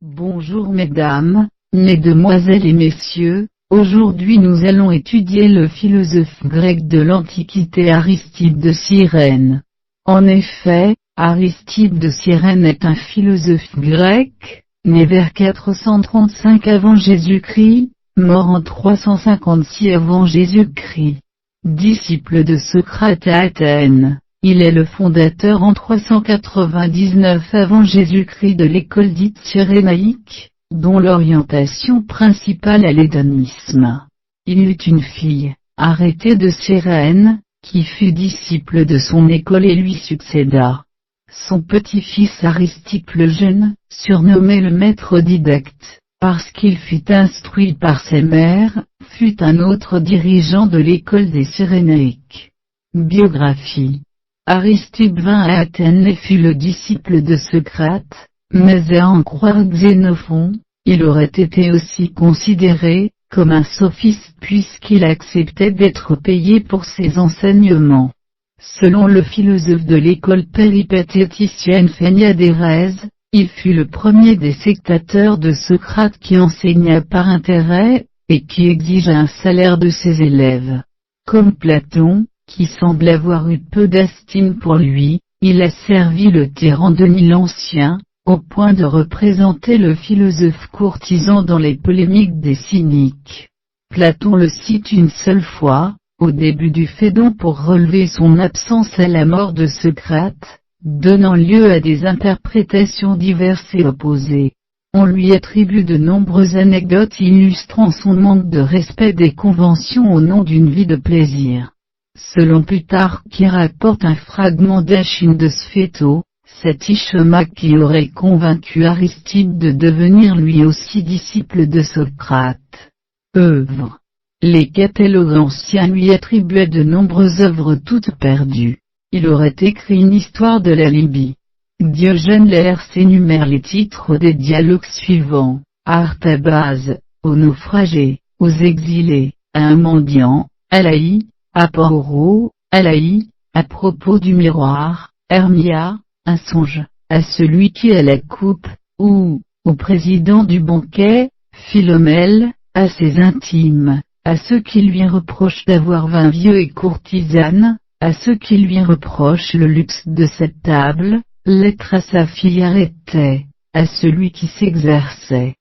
Bonjour mesdames, mesdemoiselles et messieurs, aujourd'hui nous allons étudier le philosophe grec de l'Antiquité Aristippe de Cyrène. En effet, Aristippe de Cyrène est un philosophe grec, né vers 435 avant Jésus-Christ, mort en 356 avant Jésus-Christ. Disciple de Socrate à Athènes, il est le fondateur en 399 avant Jésus-Christ de l'école dite cyrénaïque, dont l'orientation principale est l'hédonisme. Il eut une fille, Arrêtée de Cyrène, qui fut disciple de son école et lui succéda. Son petit-fils Aristippe le Jeune, surnommé le maître didacte, parce qu'il fut instruit par ses mères, fut un autre dirigeant de l'école des Cyrénaïques. Biographie. Aristippe vint à Athènes et fut le disciple de Socrate, mais à en croire Xénophon, il aurait été aussi considéré comme un sophiste puisqu'il acceptait d'être payé pour ses enseignements. Selon le philosophe de l'école péripatéticienne Phéniadérèse, il fut le premier des sectateurs de Socrate qui enseigna par intérêt, et qui exigea un salaire de ses élèves. Comme Platon, qui semble avoir eu peu d'estime pour lui, il a servi le tyran Denis l'Ancien, au point de représenter le philosophe courtisan dans les polémiques des cyniques. Platon le cite une seule fois, au début du Phédon pour relever son absence à la mort de Socrate, donnant lieu à des interprétations diverses et opposées. On lui attribue de nombreuses anecdotes illustrant son manque de respect des conventions au nom d'une vie de plaisir. Selon Plutarque qui rapporte un fragment d'Achille de Sphéto, c'est Ischomach qui aurait convaincu Aristippe de devenir lui aussi disciple de Socrate. Œuvres. Les catalogues anciens lui attribuaient de nombreuses œuvres toutes perdues. Il aurait écrit une histoire de la Libye. Diogène Laërce énumère les titres des dialogues suivants: à Artabase, aux naufragés, aux exilés, à un mendiant, à Laï, à Poro, à Laï, à propos du miroir, Hermia, un songe, à celui qui a la coupe, ou, au président du banquet, Philomèle, à ses intimes, à ceux qui lui reprochent d'avoir vin vieux et courtisane, à ceux qui lui reprochent le luxe de cette table, lettre à sa fille Arrêtée, à celui qui s'exerçait.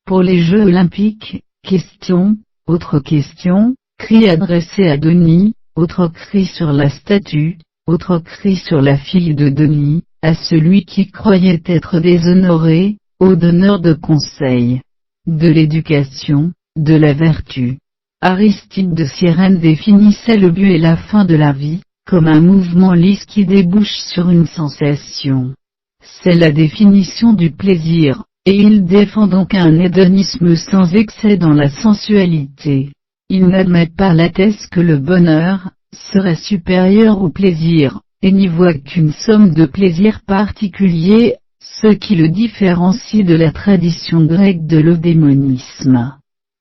Pour les Jeux olympiques, question, autre question, cri adressé à Denis, autre cri sur la statue, autre cri sur la fille de Denis, à celui qui croyait être déshonoré, au donneur de conseils. De l'éducation, de la vertu. Aristippe de Cyrène définissait le but et la fin de la vie, comme un mouvement lisse qui débouche sur une sensation. C'est la définition du plaisir, et il défend donc un hédonisme sans excès dans la sensualité. Il n'admet pas la thèse que le bonheur serait supérieur au plaisir, et n'y voit qu'une somme de plaisirs particuliers, ce qui le différencie de la tradition grecque de l'eudémonisme.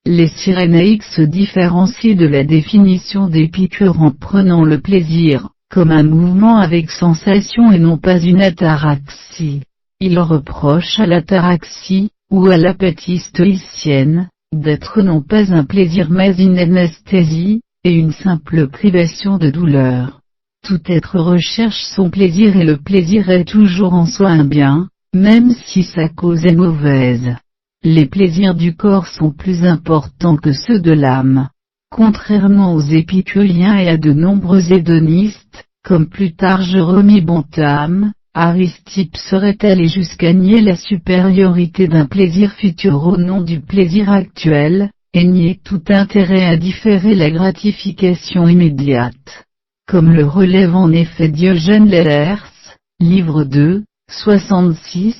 Les Cyrénaïques se différencient de la définition d'Épicure en prenant le plaisir comme un mouvement avec sensation et non pas une ataraxie. Ils reprochent à l'ataraxie, ou à l'apathie stoïcienne, d'être non pas un plaisir mais une anesthésie, et une simple privation de douleur. Tout être recherche son plaisir et le plaisir est toujours en soi un bien, même si sa cause est mauvaise. Les plaisirs du corps sont plus importants que ceux de l'âme. Contrairement aux épicuriens et à de nombreux hédonistes, comme Plutarque Jérôme Bontam, Aristippe serait allé jusqu'à nier la supériorité d'un plaisir futur au nom du plaisir actuel, et nier tout intérêt à différer la gratification immédiate. Comme le relève en effet Diogène Laërce, livre 2, 66,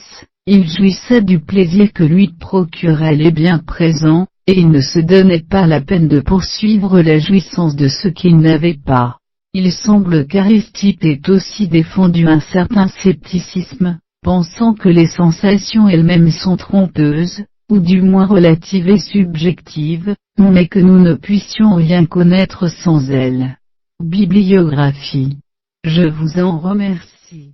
il jouissait du plaisir que lui procuraient les biens présents, et il ne se donnait pas la peine de poursuivre la jouissance de ce qu'il n'avait pas. Il semble qu'Aristippe ait aussi défendu un certain scepticisme, pensant que les sensations elles-mêmes sont trompeuses, ou du moins relatives et subjectives, mais que nous ne puissions rien connaître sans elles. Bibliographie. Je vous en remercie.